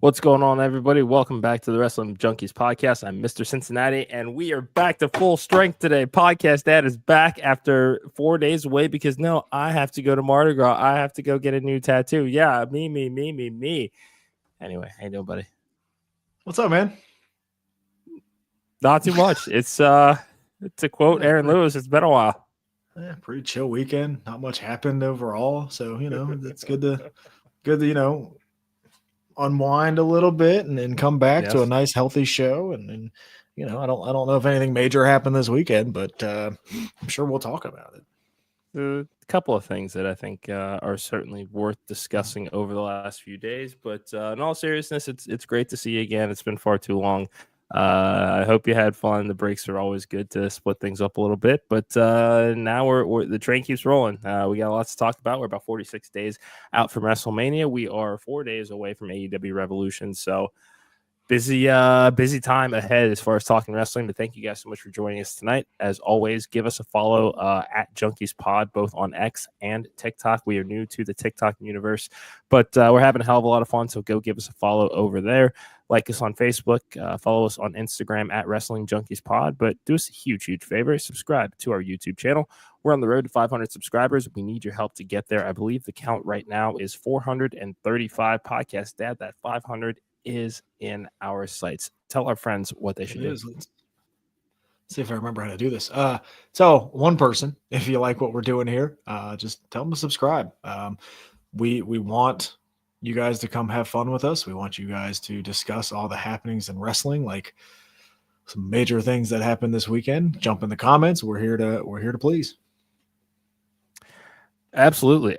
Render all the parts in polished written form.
What's going on, everybody? Welcome back to the Wrestling Junkies Podcast. I'm Mr. Cincinnati, and we are back to full strength today. Podcast Dad is back after 4 days away because, no, I have to go to Mardi Gras. I have to go get a new tattoo. Yeah, me. Anyway, how you doing, buddy? What's up, man? Not too much. It's to quote Aaron Lewis, it's been a while. Yeah, pretty chill weekend. Not much happened overall, so it's good to unwind a little bit and then come back to a nice healthy show. And I don't know if anything major happened this weekend, but I'm sure we'll talk about it. A couple of things that I think are certainly worth discussing over the last few days, but in all seriousness, it's great to see you again. It's been far too long. I hope you had fun. The breaks are always good to split things up a little bit, but now we're the train keeps rolling. We got lots to talk about. We're about 46 days out from WrestleMania. We are 4 days away from AEW Revolution, so busy time ahead as far as talking wrestling. But thank you guys so much for joining us tonight. As always, give us a follow at Junkies Pod, both on X and TikTok. We are new to the TikTok universe, but we're having a hell of a lot of fun, so go give us a follow over there. Like us on Facebook, follow us on Instagram at Wrestling Junkies Pod, but do us a huge favor. Subscribe to our YouTube channel. We're on the road to 500 subscribers. We need your help to get there. I believe the count right now is 435 podcasts. Dad, that 500 is in our sights. Tell our friends what they should do. Let's see if I remember how to do this. So one person, if you like what we're doing here, just tell them to subscribe. We want you guys to come have fun with us. We want you guys to discuss all the happenings in wrestling, like some major things that happened this weekend. Jump in the comments. We're here to please. Absolutely.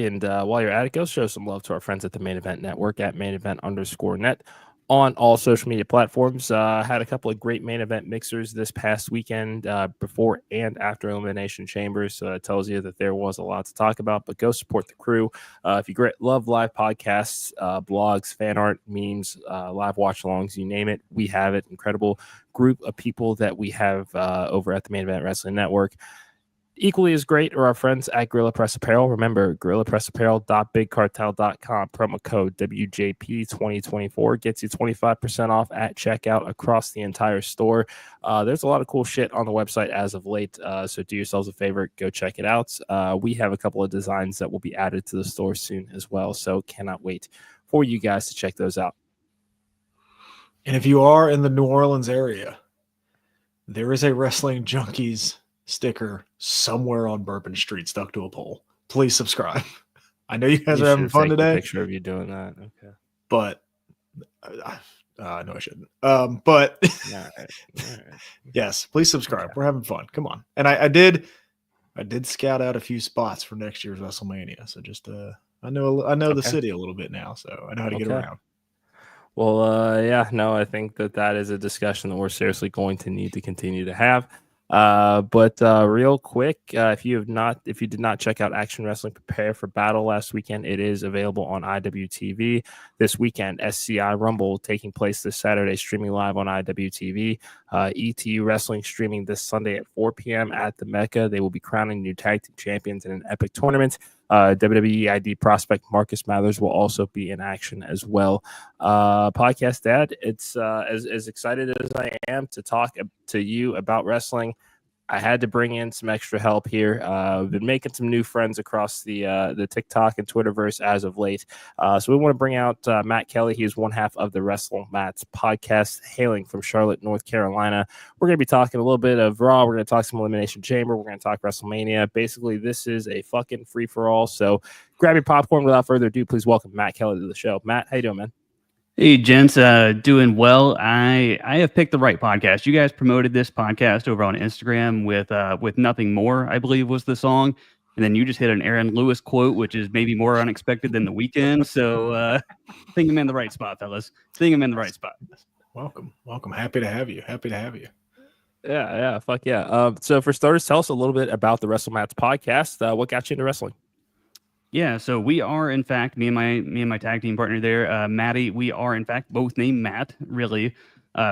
And while you're at it, go show some love to our friends at the Main Event Network at mainevent_net on all social media platforms. Had a couple of great main event mixers this past weekend, before and after Elimination Chamber. So it tells you that there was a lot to talk about, but go support the crew. If you love live podcasts, blogs, fan art, memes, live watch-alongs, you name it, we have it. Incredible group of people that we have over at the Main Event Wrestling Network. Equally as great are our friends at Gorilla Press Apparel. Remember, GorillaPressApparel.BigCartel.com. Promo code WJP2024 gets you 25% off at checkout across the entire store. There's a lot of cool shit on the website as of late, so do yourselves a favor, go check it out. We have a couple of designs that will be added to the store soon as well, so cannot wait for you guys to check those out. And if you are in the New Orleans area, there is a Wrestling Junkies sticker somewhere on Bourbon Street stuck to a pole. Please subscribe. I know you guys are having fun today. A picture of you doing that, okay? But no, I shouldn't. But all right. Yes, please subscribe. Okay. We're having fun. Come on. And I did scout out a few spots for next year's WrestleMania. So just I know the city a little bit now, so I know how to get around. Well, I think that is a discussion that we're seriously going to need to continue to have. But real quick, if you did not check out Action Wrestling Prepare for Battle last weekend, it is available on IWTV this weekend. SCI Rumble taking place this Saturday, streaming live on IWTV. ETU Wrestling streaming this Sunday at 4 p.m. at the Mecca. They will be crowning new tag team champions in an epic tournament. WWE ID prospect Marcus Mathers will also be in action as well. Podcast Dad, it's as excited as I am to talk to you about wrestling. I had to bring in some extra help here. We've been making some new friends across the TikTok and Twitterverse as of late. So we want to bring out Matt Kelley. He is one half of the WrestleMatts Podcast, hailing from Charlotte, North Carolina. We're going to be talking a little bit of Raw. We're going to talk some Elimination Chamber. We're going to talk WrestleMania. Basically, this is a fucking free-for-all. So grab your popcorn. Without further ado, please welcome Matt Kelley to the show. Matt, how you doing, man? Hey, gents, doing well. I have picked the right podcast. You guys promoted this podcast over on Instagram with Nothing More, I believe was the song. And then you just hit an Aaron Lewis quote, which is maybe more unexpected than The Weeknd. So I think I'm in the right spot, fellas. think I'm in the right spot. Welcome. Happy to have you. Yeah, fuck yeah. So for starters, tell us a little bit about the WrestleMatts Podcast. What got you into wrestling? Yeah, so we are, in fact, me and my tag team partner there, Maddie, we are, in fact, both named Matt, really.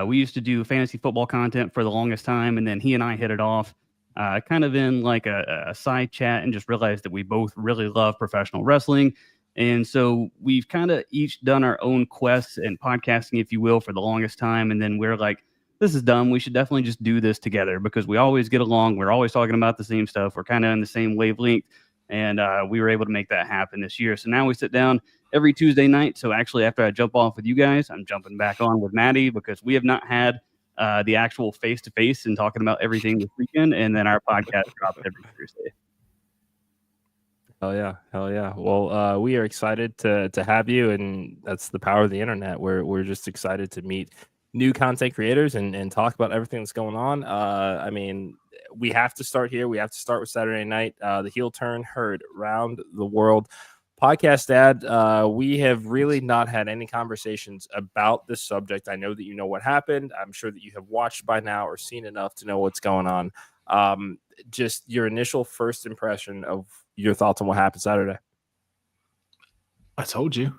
We used to do fantasy football content for the longest time, and then he and I hit it off kind of in like a side chat and just realized that we both really love professional wrestling. And so we've kind of each done our own quests and podcasting, if you will, for the longest time. And then we're like, this is dumb. We should definitely just do this together because we always get along. We're always talking about the same stuff. We're kind of in the same wavelength. And we were able to make that happen this year. So now we sit down every Tuesday night. So actually, after I jump off with you guys, I'm jumping back on with Maddie because we have not had the actual face-to-face and talking about everything this weekend. And then our podcast drops every Thursday. Hell yeah. Well, we are excited to have you, and that's the power of the internet. We're just excited to meet new content creators and talk about everything that's going on. I mean, we have to start here. We have to start with Saturday night. The heel turn heard around the world. Podcast Dad, we have really not had any conversations about this subject. I know that you know what happened. I'm sure that you have watched by now or seen enough to know what's going on. Just your initial first impression of your thoughts on what happened Saturday. I told you.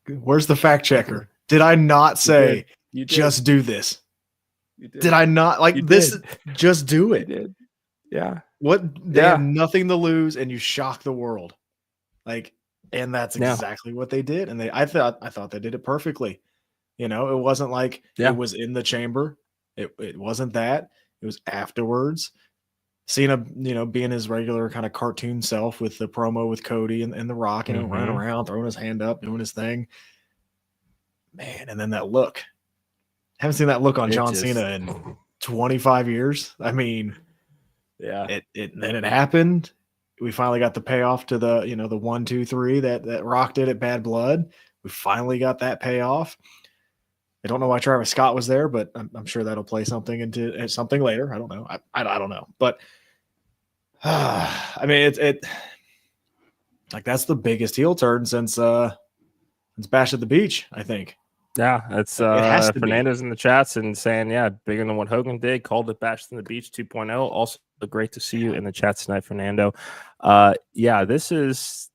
Where's the fact checker? Did I not say you did. Just do this? You did. Did I not this? Just do it. You did. Yeah. What? They have nothing to lose, and you shock the world. And that's exactly what they did. And I thought they did it perfectly. You know, it wasn't like it was in the chamber. It wasn't that. It was afterwards. Cena, being his regular kind of cartoon self with the promo with Cody and The Rock, running around, throwing his hand up, doing his thing. Man, and then that look. Haven't seen that look on John Cena in 25 years. I mean, then it happened. We finally got the payoff to the 1, 2, 3 that Rock did at Bad Blood. We finally got that payoff. I don't know why Travis Scott was there, but I'm sure that'll play something into something later. I don't know. I don't know. But I mean, it that's the biggest heel turn since Bash at the Beach, I think. Yeah, it's Fernando's in the chats and saying, bigger than what Hogan did. Called it Bash at the Beach 2.0. Also great to see you in the chat tonight, Fernando. This is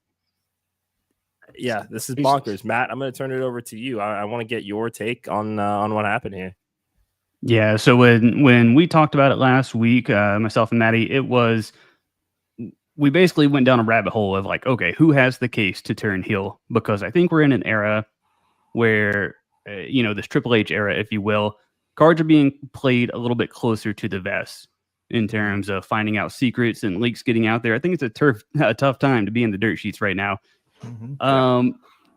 bonkers. Matt, I'm going to turn it over to you. I want to get your take on what happened here. Yeah, so when we talked about it last week, myself and Maddie, we basically went down a rabbit hole of like, okay, who has the case to turn heel? Because I think we're in an era where, this Triple H era, if you will, cards are being played a little bit closer to the vest in terms of finding out secrets and leaks getting out there. I think it's a tough time to be in the dirt sheets right now.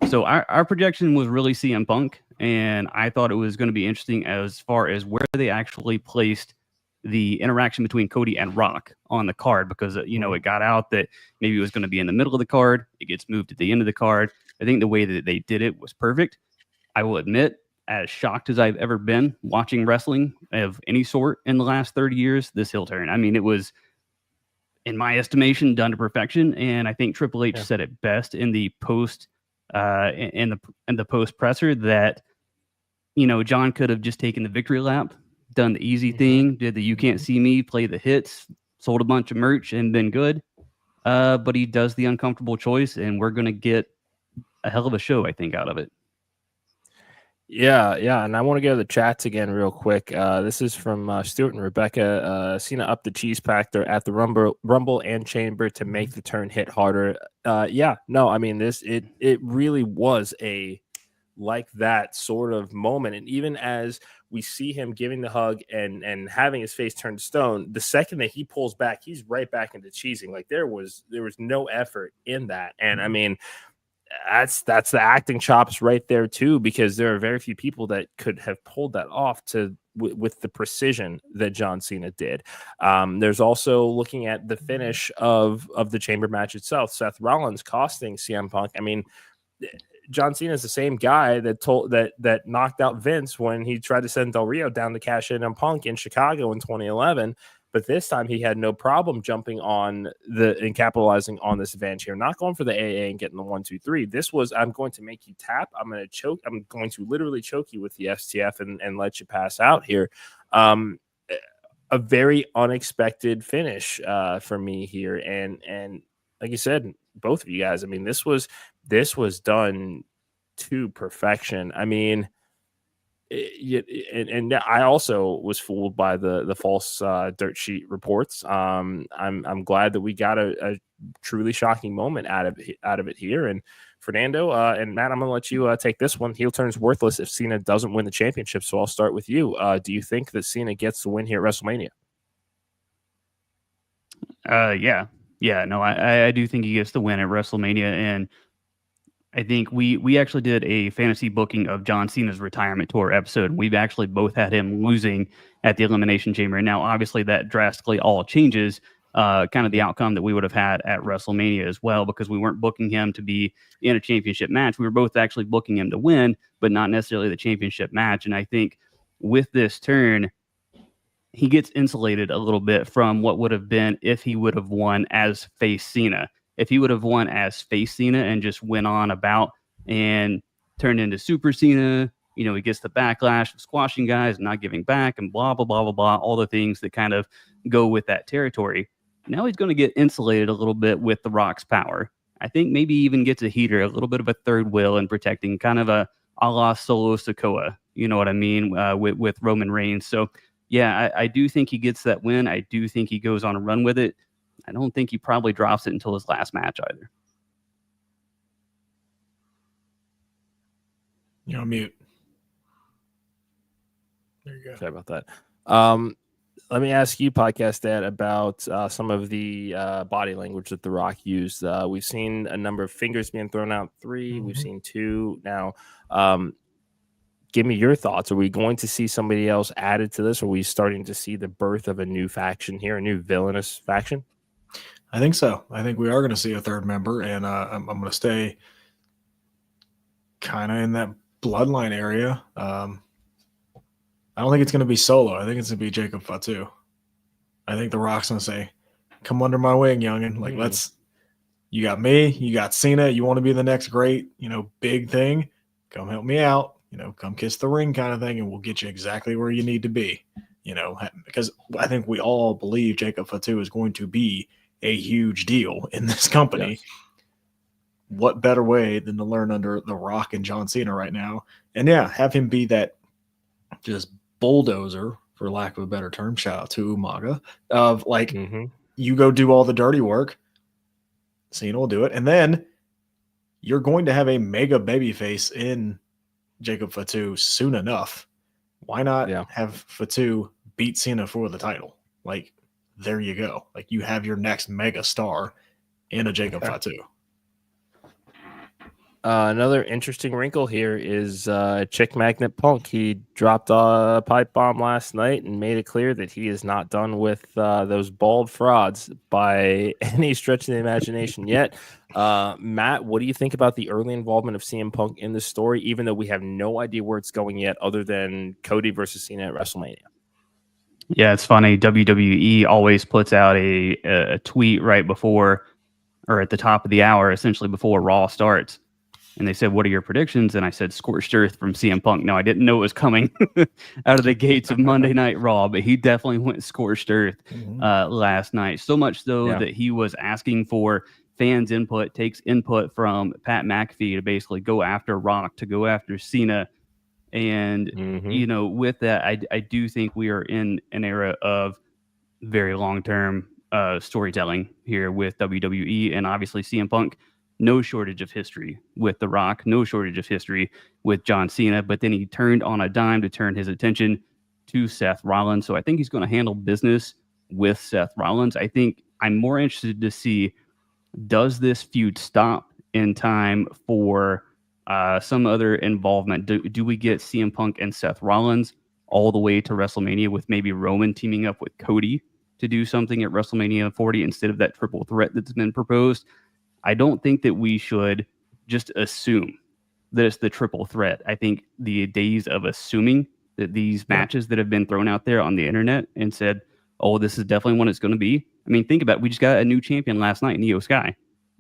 So our projection was really CM Punk, and I thought it was going to be interesting as far as where they actually placed the interaction between Cody and Rock on the card, because it got out that maybe it was going to be in the middle of the card. It gets moved at the end of the card. I think the way that they did it was perfect. I will admit, as shocked as I've ever been watching wrestling of any sort in the last 30 years, this heel turn. I mean, it was, in my estimation, done to perfection. And I think Triple H said it best in the post in the post presser that, John could have just taken the victory lap, done the easy thing, did the "you can't see me," play the hits, sold a bunch of merch, and been good. But he does the uncomfortable choice, and we're going to get a hell of a show, I think, out of it. Yeah, and I want to go to the chats again real quick. This is from Stuart and Rebecca. Cena upped the cheese factor at the Rumble and Chamber to make the turn hit harder. I mean, it really was a like that sort of moment. And even as we see him giving the hug and having his face turned to stone, the second that he pulls back, he's right back into cheesing. Like there was no effort in that. And I mean, that's the acting chops right there too, because there are very few people that could have pulled that off with the precision that John Cena did. There's also looking at the finish of the chamber match itself, Seth Rollins costing CM Punk. I mean, John Cena is the same guy that knocked out Vince when he tried to send Del Rio down to cash in on Punk in Chicago in 2011. But this time he had no problem jumping on and capitalizing on this advantage here, not going for the AA and getting the 1, 2, 3. This was, I'm going to make you tap. I'm going to choke. I'm going to literally choke you with the STF and let you pass out here. A very unexpected finish for me here. And like you said, both of you guys, I mean, this was done to perfection. I mean, And I also was fooled by the false dirt sheet reports. I'm glad that we got a truly shocking moment out of it here. And Fernando and Matt, I'm gonna let you take this one. Heel turn's worthless if Cena doesn't win the championship. So I'll start with you. Do you think that Cena gets the win here at WrestleMania? Yeah. No, I do think he gets the win at WrestleMania, and I think we actually did a fantasy booking of John Cena's retirement tour episode. We've actually both had him losing at the Elimination Chamber. Now, obviously, that drastically all changes kind of the outcome that we would have had at WrestleMania as well, because we weren't booking him to be in a championship match. We were both actually booking him to win, but not necessarily the championship match. And I think with this turn, he gets insulated a little bit from what would have been if he would have won as face Cena. If he would have won as face Cena and just went on about and turned into Super Cena, he gets the backlash of squashing guys and not giving back and blah, blah, blah, blah, blah, all the things that kind of go with that territory. Now he's going to get insulated a little bit with The Rock's power. I think maybe even gets a heater, a little bit of a third wheel in protecting, kind of a la Solo Sikoa, you know what I mean, with Roman Reigns. So, yeah, I do think he gets that win. I do think he goes on a run with it. I don't think he probably drops it until his last match either. You're on mute. There you go. Sorry about that. Let me ask you, Podcast Dad, about some of the body language that The Rock used. We've seen a number of fingers being thrown out, 3. Mm-hmm. We've seen 2 now. Give me your thoughts. Are we going to see somebody else added to this? Or are we starting to see the birth of a new faction here, a new villainous faction? I think so. I think we are going to see a third member, and I'm going to stay kind of in that bloodline area. I don't think it's going to be Solo. I think it's going to be Jacob Fatu. I think The Rock's going to say, come under my wing, youngin'. Like, you got me, you got Cena. You want to be the next great, big thing? Come help me out. Come kiss the ring kind of thing, and we'll get you exactly where you need to be. Because I think we all believe Jacob Fatu is going to be a huge deal in this company. Yes. What better way than to learn under The Rock and John Cena right now? And yeah, have him be that just bulldozer, for lack of a better term, shout out to Umaga, of like, you go do all the dirty work, Cena will do it. And then you're going to have a mega babyface in Jacob Fatu soon enough. Why not have Fatu beat Cena for the title? Like, there you go. Like, you have your next mega star in a Jacob Fatu. Another interesting wrinkle here is Chick Magnet Punk. He dropped a pipe bomb last night and made it clear that he is not done with those bald frauds by any stretch of the imagination yet. Matt, what do you think about the early involvement of CM Punk in this story, even though we have no idea where it's going yet other than Cody versus Cena at WrestleMania? Yeah, it's funny. WWE always puts out a tweet right before or at the top of the hour, essentially before Raw starts. And they said, what are your predictions? And I said, scorched earth from CM Punk. No, I didn't know it was coming out of the gates of Monday Night Raw, but he definitely went scorched earth last night. So much so that he was asking for fans' input, takes input from Pat McAfee to basically go after Rock, to go after Cena. And, with that, I do think we are in an era of very long-term storytelling here with WWE, and obviously CM Punk. No shortage of history with The Rock, no shortage of history with John Cena, but then he turned on a dime to turn his attention to Seth Rollins. So I think he's going to handle business with Seth Rollins. I think I'm more interested to see, does this feud stop in time for some other involvement? Do we get CM Punk and Seth Rollins all the way to WrestleMania with maybe Roman teaming up with Cody to do something at WrestleMania 40 instead of that triple threat that's been proposed? I don't think that we should just assume that it's the triple threat. I think the days of assuming that these matches that have been thrown out there on the internet and said, oh, this is definitely what it's going to be. I mean, think about it. We just got a new champion last night, Neo Sky.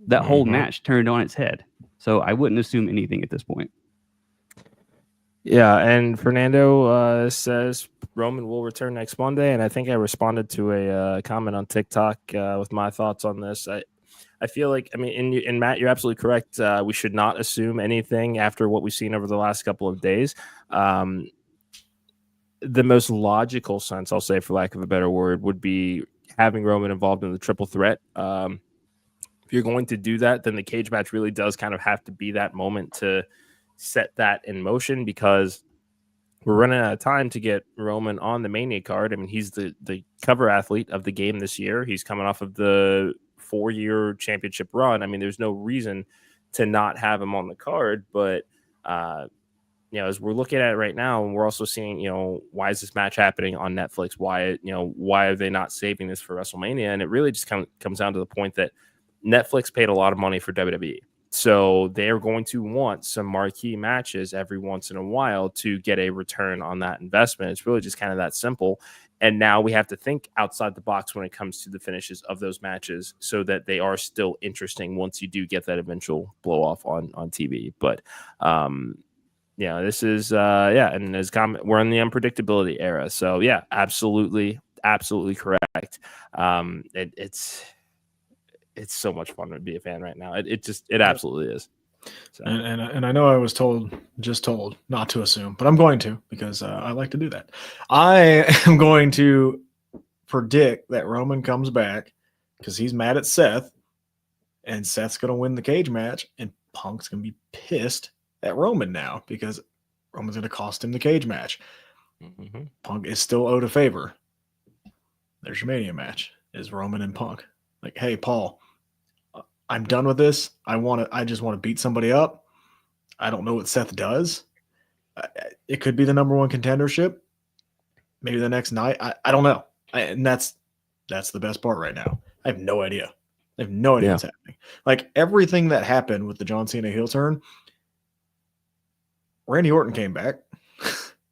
That whole match turned on its head. So I wouldn't assume anything at this point. Yeah, and Fernando says Roman will return next Monday, and I think I responded to a comment on TikTok with my thoughts on this. I feel like, and Matt, you're absolutely correct. We should not assume anything after what we've seen over the last couple of days. the most logical sense, I'll say, for lack of a better word, would be having Roman involved in the triple threat. If you're going to do that, then the cage match really does kind of have to be that moment to set that in motion, because we're running out of time to get Roman on the Mania card. I mean, he's the cover athlete of the game this year. He's coming off of the 4-year championship run. I mean, there's no reason to not have him on the card, but as we're looking at it right now, and we're also seeing, why is this match happening on Netflix? Why are they not saving this for WrestleMania? And it really just comes down to the point that Netflix paid a lot of money for WWE. So they're going to want some marquee matches every once in a while to get a return on that investment. It's really just kind of that simple. And now we have to think outside the box when it comes to the finishes of those matches so that they are still interesting once you do get that eventual blow off on TV. But, this is, and as we're in the unpredictability era. So, yeah, absolutely correct. It's so much fun to be a fan right now. It absolutely is. So. And I know I was told not to assume, but I'm going to, because I like to do that. I am going to predict that Roman comes back because he's mad at Seth, and Seth's going to win the cage match, and Punk's going to be pissed at Roman now because Roman's going to cost him the cage match. Mm-hmm. Punk is still owed a favor. There's your Mania match, is Roman and Punk. Like, hey, Paul, I'm done with this. I just want to beat somebody up. I don't know what Seth does. It could be the number one contendership. Maybe the next night. I don't know. And that's the best part right now. I have no idea. What's happening. Like, everything that happened with the John Cena heel turn, Randy Orton came back.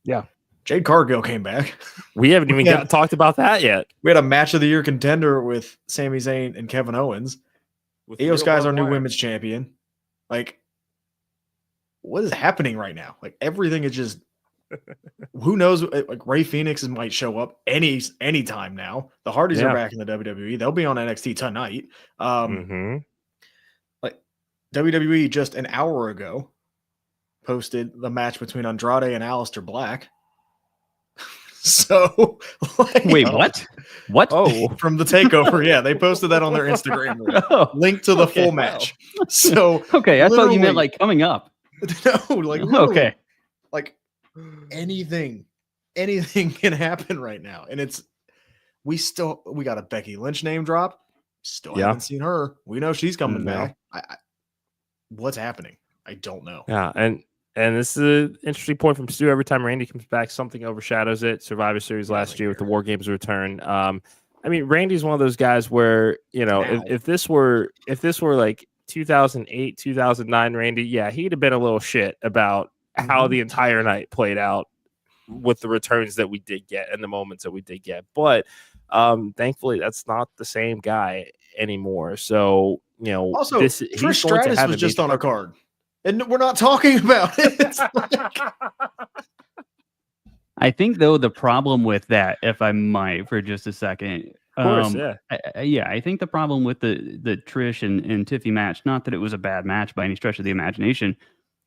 Yeah. Jade Cargill came back. We haven't even talked about that yet. We had a match of the year contender with Sami Zayn and Kevin Owens. Io Sky's our new women's champion. Like, what is happening right now? Like, everything is just, who knows? Like, Rey Fenix might show up anytime now. The Hardys are back in the WWE. They'll be on NXT tonight. Like, WWE just an hour ago posted the match between Andrade and Aleister Black. So, wait, what? What? Oh, from the takeover. Yeah, they posted that on their Instagram. Link to the full match. So, okay, I thought you meant like coming up. No, like, okay, like anything can happen right now, and we got a Becky Lynch name drop. Still haven't seen her. We know she's coming back. What's happening? I don't know. Yeah, and this is an interesting point from Stu. Every time Randy comes back, something overshadows it. Survivor Series last year with the War Games return. I mean, Randy's one of those guys where, if this were like 2008, 2009 Randy, he'd have been a little shit about how the entire night played out with the returns that we did get and the moments that we did get. But thankfully, that's not the same guy anymore. So, also, Trish Stratus was just on a card. And we're not talking about it. I think, though, the problem with that, if I might, for just a second. Of course, I think the problem with the Trish and Tiffy match, not that it was a bad match by any stretch of the imagination,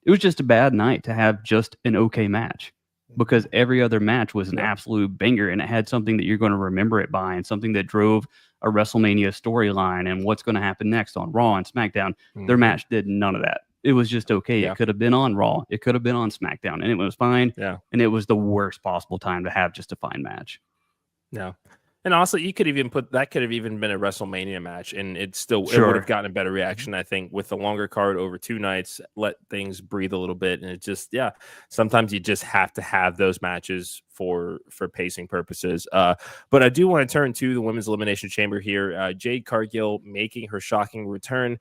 it was just a bad night to have just an okay match, because every other match was an absolute banger, and it had something that you're going to remember it by, and something that drove a WrestleMania storyline and what's going to happen next on Raw and SmackDown. Their match did none of that. It was just okay. It could have been on Raw. It could have been on SmackDown, and it was fine. Yeah. And it was the worst possible time to have just a fine match. Yeah. And also, you could even been a WrestleMania match, and it would have gotten a better reaction, I think, with the longer card over 2 nights, let things breathe a little bit. And it just, sometimes you just have to have those matches for pacing purposes. But I do want to turn to the Women's Elimination Chamber here. Jade Cargill making her shocking return.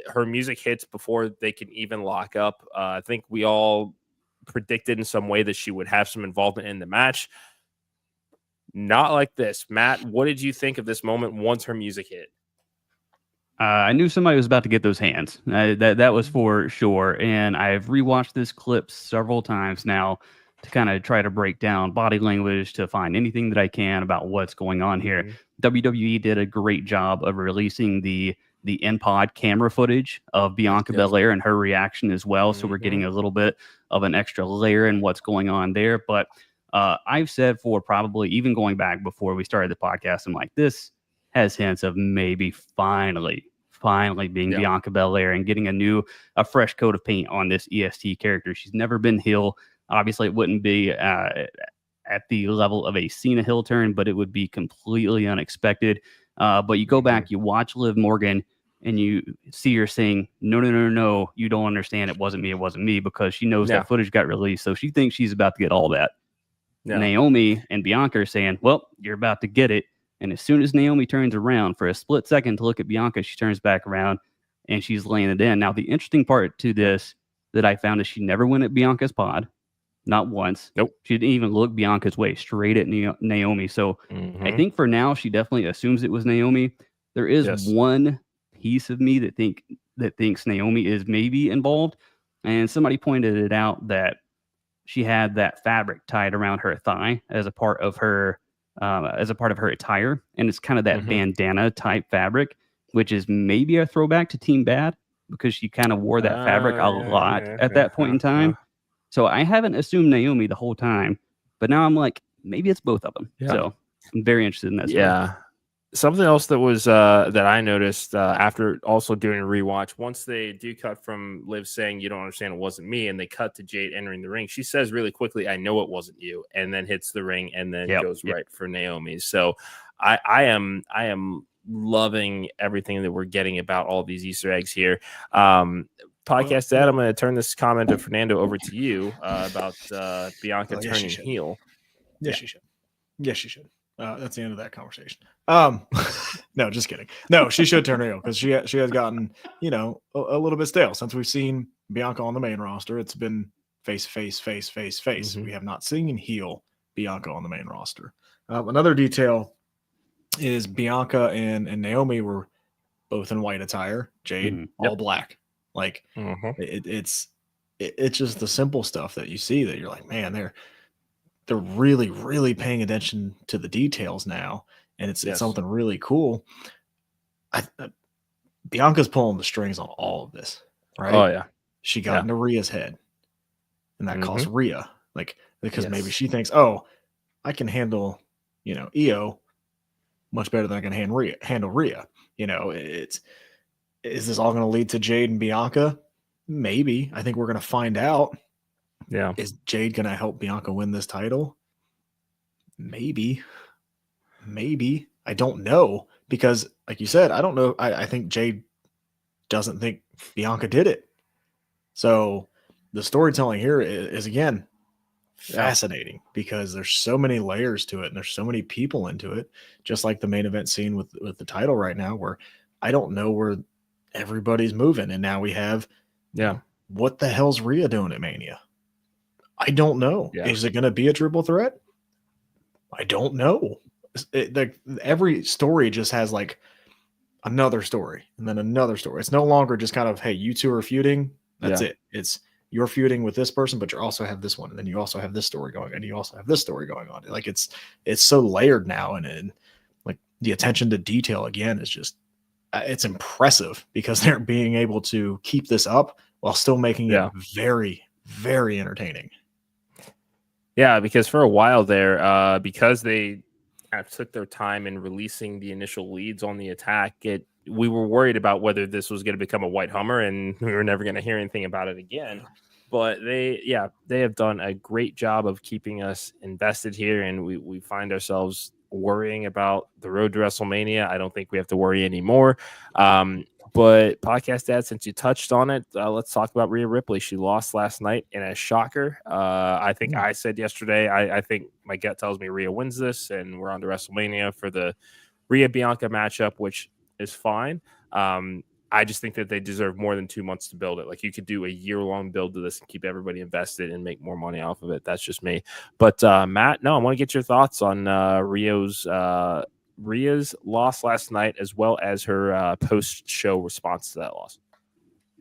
Her music hits before they can even lock up. I think we all predicted in some way that she would have some involvement in the match. Not like this. Matt, what did you think of this moment once her music hit? I knew somebody was about to get those hands. That was for sure. And I've rewatched this clip several times now to kind of try to break down body language, to find anything that I can about what's going on here. WWE did a great job of releasing the in-pod camera footage of Bianca Belair and her reaction as well. So we're getting a little bit of an extra layer in what's going on there. But I've said for probably even going back before we started the podcast, I'm like, this has hints of maybe finally being Bianca Belair and getting a fresh coat of paint on this EST character. She's never been heel. Obviously, it wouldn't be at the level of a Cena heel turn, but it would be completely unexpected. But you go back, you watch Liv Morgan, and you see her saying, no, you don't understand. It wasn't me, because she knows that footage got released. So she thinks she's about to get all that. Yeah. Naomi and Bianca are saying, well, you're about to get it. And as soon as Naomi turns around for a split second to look at Bianca, she turns back around and she's laying it in. Now, the interesting part to this that I found is she never went at Bianca's pod. Not once. Nope. She didn't even look Bianca's way, straight at Naomi. So I think for now, she definitely assumes it was Naomi. There is one piece of me that thinks Naomi is maybe involved. And somebody pointed it out that she had that fabric tied around her thigh as a part of her attire. And it's kind of that bandana type fabric, which is maybe a throwback to Team Bad, because she kind of wore that fabric a lot at that point in time. So I haven't assumed Naomi the whole time, but now I'm like, maybe it's both of them. Yeah. So I'm very interested in that story. Yeah. Something else that was that I noticed after also doing a rewatch, once they do cut from Liv saying, you don't understand, it wasn't me, and they cut to Jade entering the ring, she says really quickly, I know it wasn't you, and then hits the ring and then goes right for Naomi. So I am loving everything that we're getting about all these Easter eggs here. Podcast Dad, I'm going to turn this comment of Fernando over to you about Bianca turning heel. Yes, she should. Yes, she should. That's the end of that conversation. No, just kidding. No, she should turn heel, because she has gotten, a little bit stale since we've seen Bianca on the main roster. It's been face. Mm-hmm. We have not seen heel Bianca on the main roster. Another detail is Bianca and Naomi were both in white attire. Jade all black. Like it's just the simple stuff that you see that you're like, man, they're really, really paying attention to the details now. And it's something really cool. Bianca's pulling the strings on all of this, right? Oh yeah. She got into Rhea's head, and that cost Rhea, because maybe she thinks, oh, I can handle, Io much better than I can handle Rhea. Is this all going to lead to Jade and Bianca? Maybe. I think we're going to find out. Yeah. Is Jade going to help Bianca win this title? Maybe. I don't know, because like you said, I don't know. I think Jade doesn't think Bianca did it. So the storytelling here is again, fascinating, because there's so many layers to it and there's so many people into it, just like the main event scene with the title right now, where I don't know where everybody's moving. And now we have, what the hell's Rhea doing at Mania? I don't know. Yeah. Is it going to be a triple threat? I don't know. Every story just has like another story and then another story. It's no longer just kind of, hey, you two are feuding. That's it. It's you're feuding with this person, but you also have this one, and then you also have this story going, and you also have this story going on. Like it's so layered now, and like the attention to detail again is just it's impressive, because they're being able to keep this up while still making it very, very entertaining. Yeah, because for a while there, because they took their time in releasing the initial leads on the attack, we were worried about whether this was going to become a white Hummer, and we were never going to hear anything about it again. But they have done a great job of keeping us invested here, and we find ourselves worrying about the road to WrestleMania. I don't think we have to worry anymore. But Podcast Dad, since you touched on it, let's talk about Rhea Ripley. She lost last night in a shocker. I think I said yesterday, I think my gut tells me Rhea wins this, and we're on to WrestleMania for the Rhea-Bianca matchup, which is fine. I just think that they deserve more than 2 months to build it. Like, you could do a year-long build to this and keep everybody invested and make more money off of it. That's just me. But Matt, I want to get your thoughts on Rhea's loss last night, as well as her post-show response to that loss.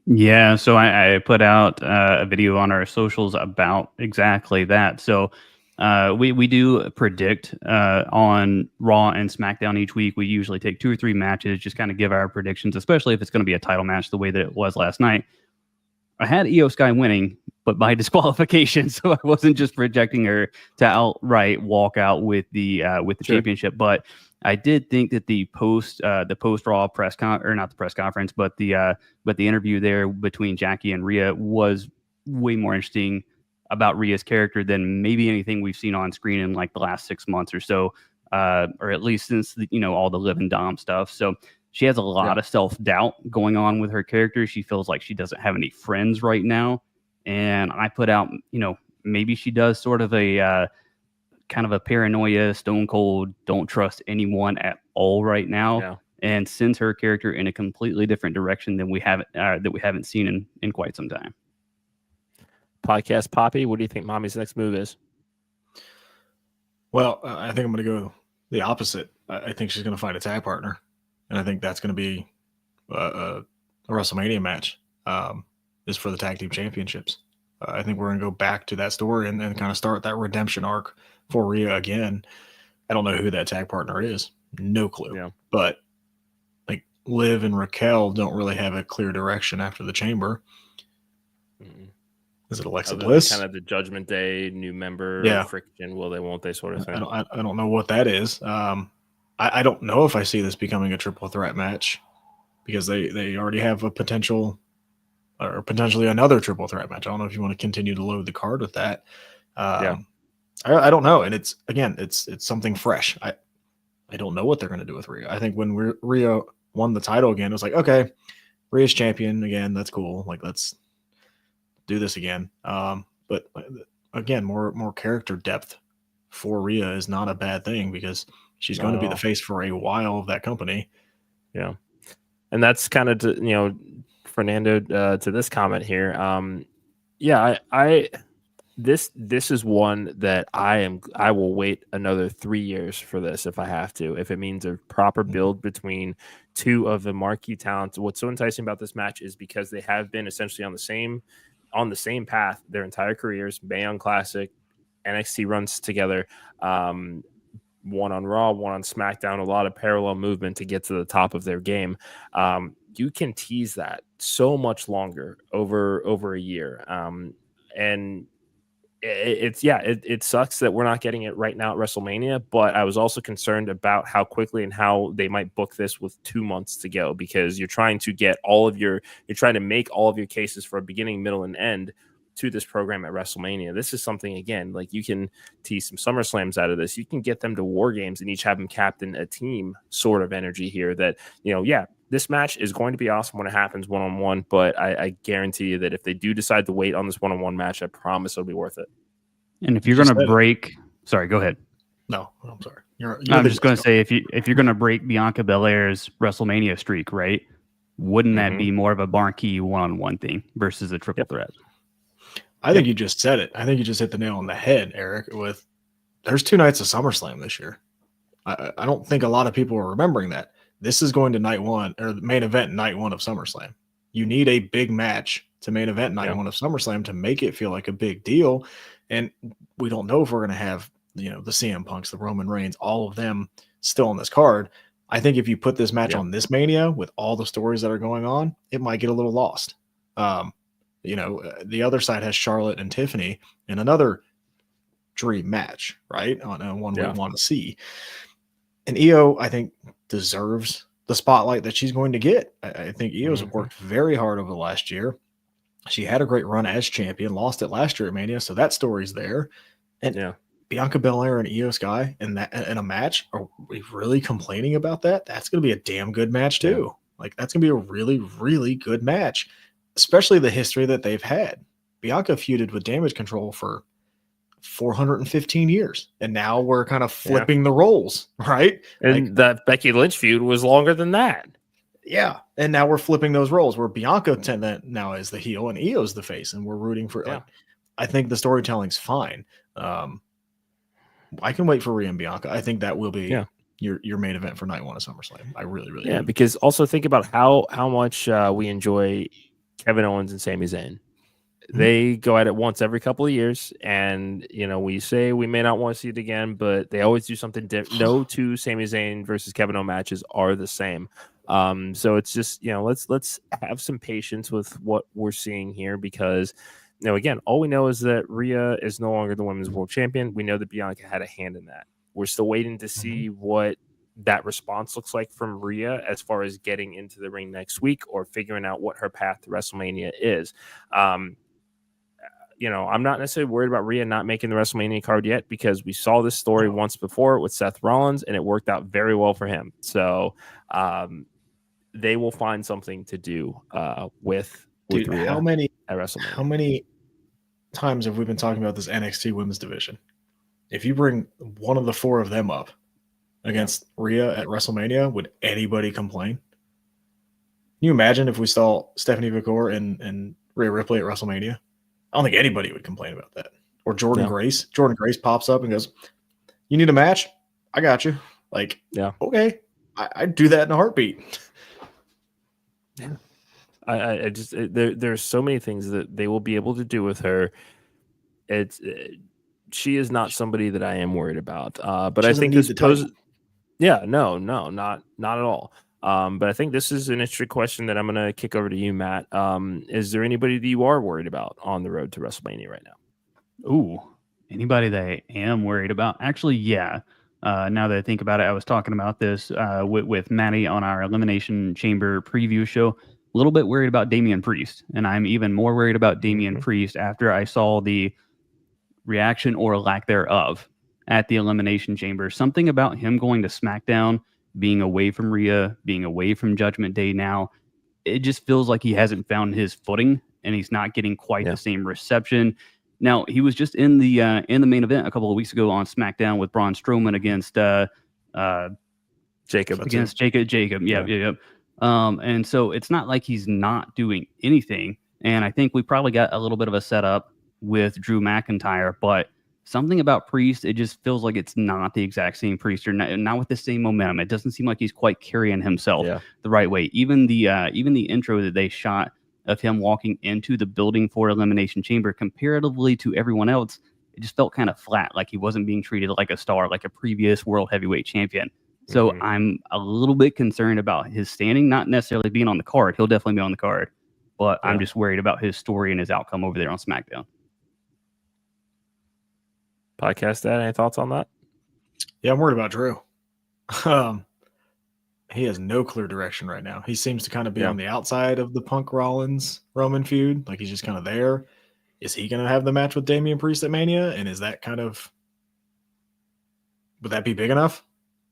Yeah, so I put out a video on our socials about exactly that. So we do predict on Raw and SmackDown each week. We usually take 2 or 3 matches, just kind of give our predictions, especially if it's going to be a title match the way that it was last night. I had Io Sky winning, but by disqualification. So I wasn't just projecting her to outright walk out with the championship. But I did think that the post Raw press or not the press conference, but the interview there between Jackie and Rhea was way more interesting about Rhea's character than maybe anything we've seen on screen in like the last 6 months or so, or at least since all the Liv and Dom stuff. So she has a lot of self-doubt going on with her character. She feels like she doesn't have any friends right now. And I put out, maybe she does sort of a kind of a paranoia, stone cold, don't trust anyone at all right now, and sends her character in a completely different direction than we haven't seen in quite some time. Podcast Poppy, what do you think Mommy's next move is? Well, I think I'm going to go the opposite. I think she's going to find a tag partner, and I think that's going to be a WrestleMania match. Is for the tag team championships. I think we're going to go back to that story and kind of start that redemption arc for Rhea again. I don't know who that tag partner is. No clue. Yeah. But like Liv and Raquel don't really have a clear direction after the Chamber. Mm-hmm. Is it Alexa Bliss? Kind of the Judgment Day new member friction. Will they, won't they sort of thing. I don't know what that is. I don't know if I see this becoming a triple threat match because they already have a potential or potentially another triple threat match. I don't know if you want to continue to load the card with that. I don't know. And it's something fresh. I don't know what they're going to do with Rhea. I think when Rhea won the title again, it was like, okay, Rhea's champion again. That's cool. Like, let's do this again. But again, more character depth for Rhea is not a bad thing because she's going to be the face for a while of that company. Yeah. And that's kind of, Fernando, to this comment here. This is one that I will wait another 3 years for this if I have to, if it means a proper build between two of the marquee talents. What's so enticing about this match is because they have been essentially on the same path their entire careers. Mae Young Classic, NXT runs together, one on Raw, one on SmackDown, a lot of parallel movement to get to the top of their game. You can tease that so much longer over a year. And it sucks that we're not getting it right now at WrestleMania, but I was also concerned about how quickly and how they might book this with 2 months to go, because you're trying to make all of your cases for a beginning, middle, and end to this program at WrestleMania. This is something, again, like you can tease some SummerSlams out of this. You can get them to War Games and each have them captain a team sort of energy here that, this match is going to be awesome when it happens one-on-one, but I guarantee you that if they do decide to wait on this one-on-one match, I promise it'll be worth it. And if you're going to break... Sorry, go ahead. No, I'm sorry. I'm just going to say, if you're going to break Bianca Belair's WrestleMania streak, right, wouldn't that be more of a marquee one-on-one thing versus a triple threat? I think you just said it. I think you just hit the nail on the head, Eric, there's 2 nights of SummerSlam this year. I don't think a lot of people are remembering that. This is going to night one, or the main event night one of SummerSlam. You need a big match to main event night one of SummerSlam to make it feel like a big deal. And we don't know if we're going to have, the CM Punks, the Roman Reigns, all of them still on this card. I think if you put this match on this Mania with all the stories that are going on, it might get a little lost. The other side has Charlotte and Tiffany in another dream match, right? On one we want to see. And Io, I think, deserves the spotlight that she's going to get. I think Io's worked very hard over the last year. She had a great run as champion, lost it last year at Mania, so that story's there. And Bianca Belair and Io Sky in a match, are we really complaining about that? That's going to be a damn good match too. Yeah. Like, that's going to be a really, really good match, especially the history that they've had. Bianca feuded with Damage Control for 415 years, and now we're kind of flipping the roles, right? And that Becky Lynch feud was longer than that. Yeah, and now we're flipping those roles where Bianca now is the heel and Io's the face, and we're rooting for. I think the storytelling's fine. I can wait for Rhea and Bianca. I think that will be your main event for night one of SummerSlam. I really, really do. Because also think about how much we enjoy Kevin Owens and Sami Zayn. They go at it once every couple of years, and we say we may not want to see it again, but they always do something different. No two Sami Zayn versus Kevin Owens matches are the same. So it's just let's have some patience with what we're seeing here, because Now, again, all we know is that Rhea is no longer the women's world champion. We know that Bianca had a hand in that. We're still waiting to see what that response looks like from Rhea as far as getting into the ring next week or figuring out what her path to WrestleMania is. I'm not necessarily worried about Rhea not making the WrestleMania card yet because we saw this story once before with Seth Rollins and it worked out very well for him. So they will find something to do with Rhea how many at WrestleMania. How many times have we been talking about this NXT women's division? If you bring one of the four of them up against Rhea at WrestleMania, would anybody complain? Can you imagine if we saw Stephanie McCourt and Rhea Ripley at WrestleMania? I don't think anybody would complain about that. Or Jordan Grace. Jordan Grace pops up and goes, "You need a match? I got you." Like, okay, I'd do that in a heartbeat. Yeah. I just there's so many things that they will be able to do with her. She is not somebody that I am worried about. But I think this poses, not at all. But I think this is an interesting question that I'm going to kick over to you, Matt. Is there anybody that you are worried about on the road to WrestleMania right now? Ooh, anybody that I am worried about? Actually, yeah. Now that I think about it, I was talking about this with Maddie on our Elimination Chamber preview show. A little bit worried about Damian Priest, and I'm even more worried about Damian Priest after I saw the reaction or lack thereof at the Elimination Chamber. Something about him going to SmackDown, being away from Rhea, being away from Judgment Day now, it just feels like he hasn't found his footing, and he's not getting quite the same reception. Now, he was just in the main event a couple of weeks ago on SmackDown with Braun Strowman against Jacob. Yeah. And so it's not like he's not doing anything. And I think we probably got a little bit of a setup with Drew McIntyre, but something about Priest, it just feels like it's not the exact same Priest, or not with the same momentum. It doesn't seem like he's quite carrying himself the right way. Even the intro that they shot of him walking into the building for Elimination Chamber, comparatively to everyone else, it just felt kind of flat, like he wasn't being treated like a star, like a previous world heavyweight champion. So I'm a little bit concerned about his standing, not necessarily being on the card. He'll definitely be on the card, but I'm just worried about his story and his outcome over there on SmackDown. Podcast Dad, any thoughts on that? Yeah, I'm worried about Drew. He has no clear direction right now. He seems to kind of be on the outside of the Punk Rollins Roman feud. Like he's just kind of there. Is he going to have the match with Damian Priest at Mania? And is that would that be big enough?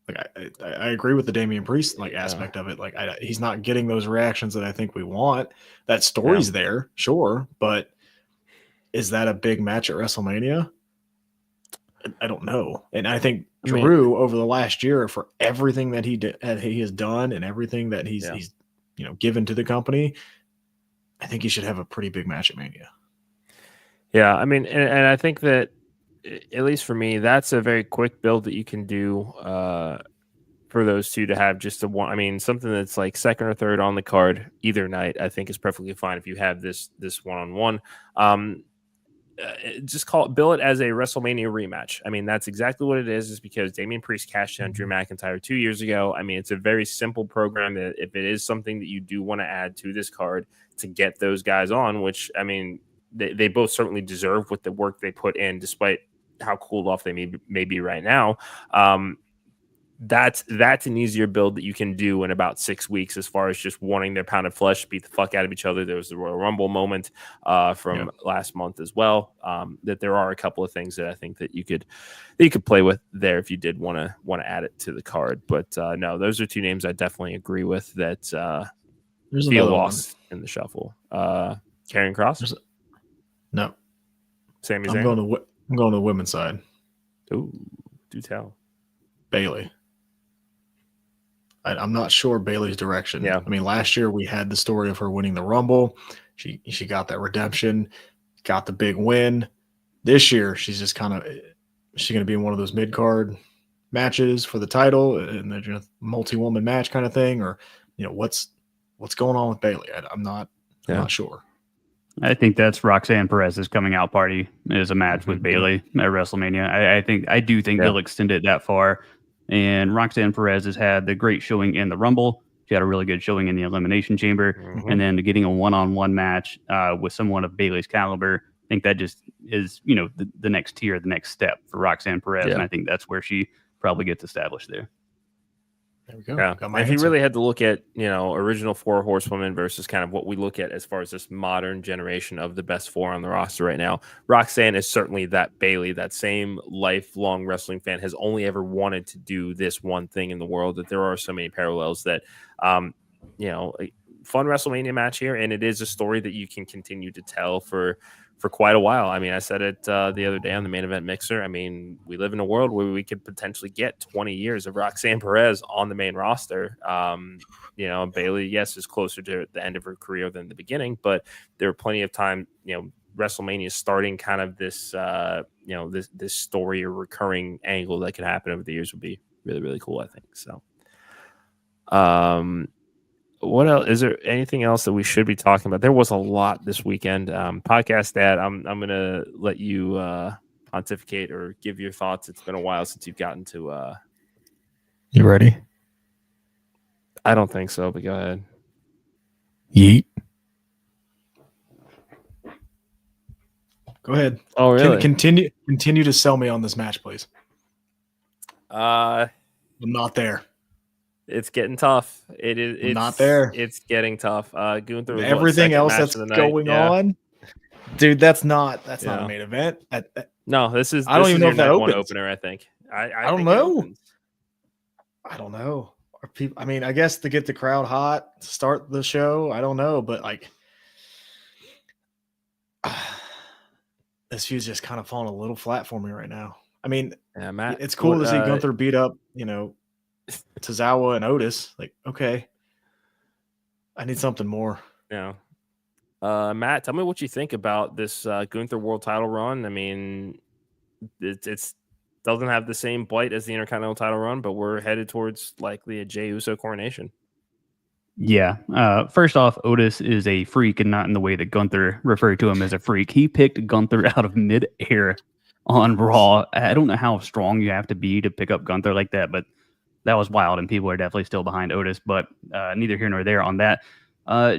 Like I agree with the Damian Priest aspect of it. Like he's not getting those reactions that I think we want. That story's there, sure, but is that a big match at WrestleMania? I don't know. And I think Drew over the last year, for everything that he has done and everything that he's given to the company, I think he should have a pretty big match at Mania. Yeah, I mean, and I think that, at least for me, that's a very quick build that you can do for those two to have just one. I mean, something that's like second or third on the card either night, I think is perfectly fine if you have this one-on-one. Just bill it as a WrestleMania rematch. I mean, that's exactly what it is because Damian Priest cashed in on Drew McIntyre 2 years ago. I mean, it's a very simple program that if it is something that you do want to add to this card to get those guys on, which, I mean, they both certainly deserve with the work they put in, despite how cooled off they may be right now. That's an easier build that you can do in about 6 weeks as far as just wanting their pound of flesh, beat the fuck out of each other. There was the Royal Rumble moment from last month as well. That there are a couple of things that I think that you could play with there if you did want to add it to the card. But no, those are two names I definitely agree with that feel lost in the shuffle. Karrion Kross? No. Sami Zayn? I'm going to the women's side. Ooh, do tell. Bayley. I'm not sure Bayley's direction. Yeah. I mean, last year we had the story of her winning the Rumble. She got that redemption, got the big win. This year, she's just kind of – she's going to be in one of those mid-card matches for the title and the multi-woman match kind of thing, or what's going on with Bayley? I'm not sure. I think that's Roxanne Perez's coming out party is a match with Bayley at WrestleMania. I do think they'll extend it that far. And Roxanne Perez has had the great showing in the Rumble. She had a really good showing in the Elimination Chamber. And then getting a one-on-one match with someone of Bayley's caliber think that just is, the next tier, the next step for Roxanne Perez. Yeah. And I think that's where she probably gets established there. There we go. Yeah. Got my If you answer. really had to look at, original 4 horsewomen versus kind of what we look at as far as this modern generation of the best 4 on the roster right now, Roxanne is certainly that Bayley, that same lifelong wrestling fan, has only ever wanted to do this one thing in the world, that there are so many parallels that, a fun WrestleMania match here. And it is a story that you can continue to tell for quite a while. I mean, I said it the other day on the Main Event Mixer. I mean, we live in a world where we could potentially get 20 years of Roxanne Perez on the main roster. Bayley, yes, is closer to the end of her career than the beginning, but there are plenty of time, WrestleMania is starting kind of this, this story or recurring angle that could happen over the years would be really, really cool, I think. So, what else? Is there anything else that we should be talking about? There was a lot this weekend. Podcast Dad, I'm gonna let you pontificate or give your thoughts. It's been a while since you've gotten to. You ready? I don't think so, but go ahead. Yeet. Go ahead. Oh, really? Continue to sell me on this match, please. I'm not there. It's getting tough. It's not there. It's getting tough. Gunther, everything else that's going on, dude. That's not a main event. No, this is. I don't even know if that opens. Opener. I think. I don't think know. I don't know. Are people? I mean, I guess to get the crowd hot to start the show. I don't know, but this feud's just kind of falling a little flat for me right now. I mean, Matt, it's cool to see Gunther beat up, Tozawa and Otis. Okay, I need something more. Yeah. Matt, tell me what you think about this Gunther World Title run. I mean, it's doesn't have the same bite as the Intercontinental title run, but we're headed towards likely a Jey Uso coronation. Yeah. First off, Otis is a freak, and not in the way that Gunther referred to him as a freak. He picked Gunther out of midair on Raw. I don't know how strong you have to be to pick up Gunther like that, but that was wild, and people are definitely still behind Otis, but neither here nor there on that.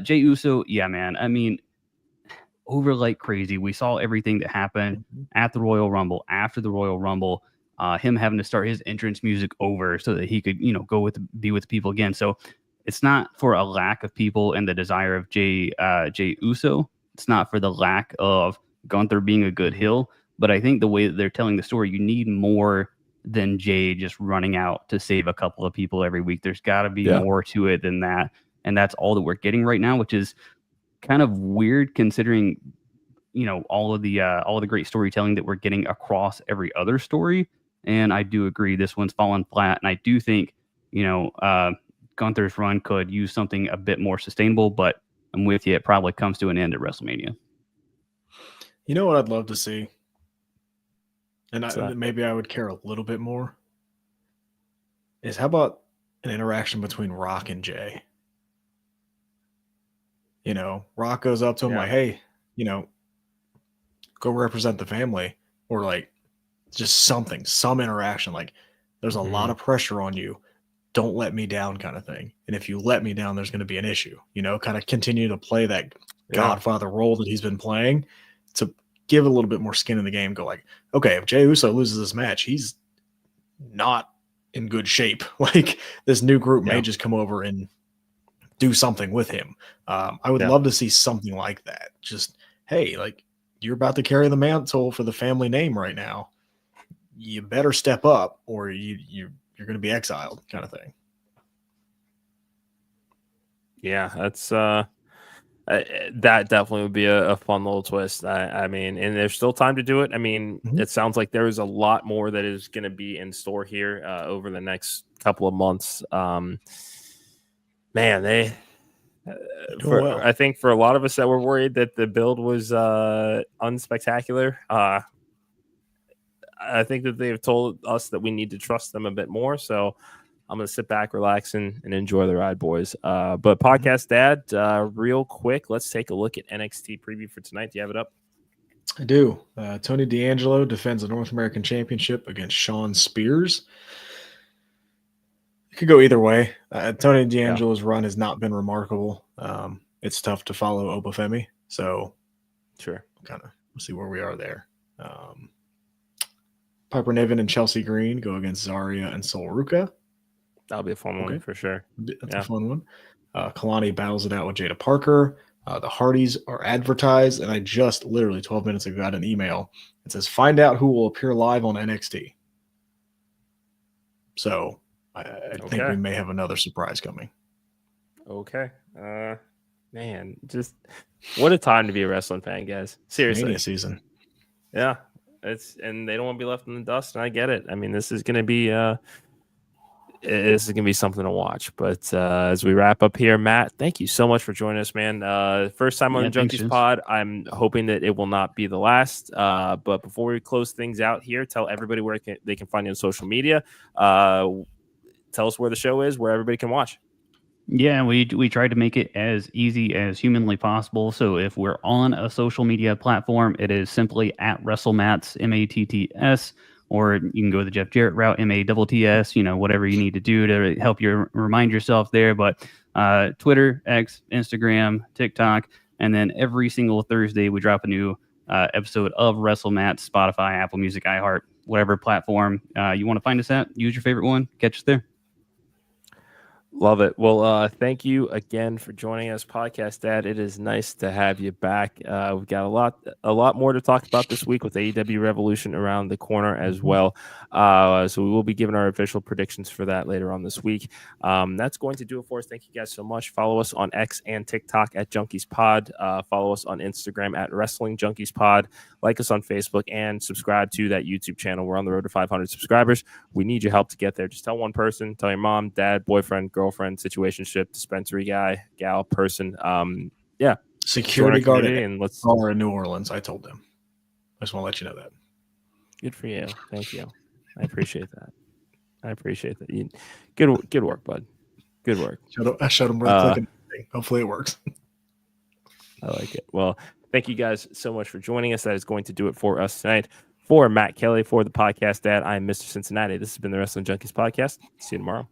Jey Uso, yeah, man. I mean, over like crazy. We saw everything that happened at the Royal Rumble, after the Royal Rumble, him having to start his entrance music over so that he could, be with people again. So it's not for a lack of people and the desire of Jey Uso. It's not for the lack of Gunther being a good heel, but I think the way that they're telling the story, you need more than Jey just running out to save a couple of people every week. There's got to be more to it than that. And that's all that we're getting right now, which is kind of weird considering, all of the great storytelling that we're getting across every other story. And I do agree this one's fallen flat. And I do think, Gunther's run could use something a bit more sustainable, but I'm with you. It probably comes to an end at WrestleMania. You know what I'd love to see? And maybe I would care a little bit more, is how about an interaction between Rock and Jey? Rock goes up to him like, hey, go represent the family, or just some interaction. There's a lot of pressure on you. Don't let me down kind of thing. And if you let me down, there's going to be an issue, kind of continue to play that Godfather role that he's been playing to give a little bit more skin in the game. Go okay, if Jey Uso loses this match, he's not in good shape. This new group may just come over and do something with him. I would love to see something like that. Just, hey, you're about to carry the mantle for the family name right now. You better step up or you're going to be exiled kind of thing. Yeah, that's that definitely would be a fun little twist. I mean, and there's still time to do it. I mean, it sounds like there is a lot more that is going to be in store here over the next couple of months. Man, I think for a lot of us that were worried that the build was unspectacular, I think that they've told us that we need to trust them a bit more. So I'm going to sit back, relax, and enjoy the ride, boys. But Podcast Dad, real quick, let's take a look at NXT preview for tonight. Do you have it up? I do. Tony D'Angelo defends the North American Championship against Shawn Spears. It could go either way. Tony D'Angelo's run has not been remarkable. It's tough to follow Obafemi, so sure, kind of Let's see where we are there. Piper Niven and Chelsea Green go against Zarya and Sol Ruka. That'll be a fun one for sure. That's a fun one. Kalani battles it out with Jada Parker. The Hardys are advertised, and I just literally 12 minutes ago got an email. It says, find out who will appear live on NXT. So I think we may have another surprise coming. Okay. Man, just what a time to be a wrestling fan, guys. Seriously. Mania season. Yeah. And they don't want to be left in the dust, and I get it. I mean, this is gonna be something to watch. But as we wrap up here, Matt, thank you so much for joining us, man. First time on the Junkies Pod. I'm hoping that it will not be the last. But before we close things out here, tell everybody where they can find you on social media. Tell us where the show is, where everybody can watch. Yeah, we tried to make it as easy as humanly possible. So if we're on a social media platform, it is simply at WrestleMatts, MATTS, or you can go the Jeff Jarrett route, MATTS, whatever you need to do to help you remind yourself there. But Twitter, X, Instagram, TikTok, and then every single Thursday we drop a new episode of WrestleMatts, Spotify, Apple Music, iHeart, whatever platform you want to find us at. Use your favorite one. Catch us there. Love it. Well, thank you again for joining us, Podcast Dad. It is nice to have you back. We've got a lot more to talk about this week with AEW Revolution around the corner as well. So we will be giving our official predictions for that later on this week. That's going to do it for us. Thank you guys so much. Follow us on X and TikTok at Junkies Pod. Follow us on Instagram at Wrestling Junkies Pod. Like us on Facebook and subscribe to that YouTube channel. We're on the road to 500 subscribers. We need your help to get there. Just tell one person, tell your mom, dad, boyfriend, girlfriend, situationship, dispensary guy, gal, person. Security guard and let's in New Orleans. I told them. I just want to let you know that. Good for you. Thank you. I appreciate that. Good work, bud. Good work. I showed him where to click and everything. Hopefully it works. I like it. Well, thank you guys so much for joining us. That is going to do it for us tonight. For Matt Kelley, for the Podcast Dad, I'm Mr. Cincinnati. This has been the Wrestling Junkies Podcast. See you tomorrow.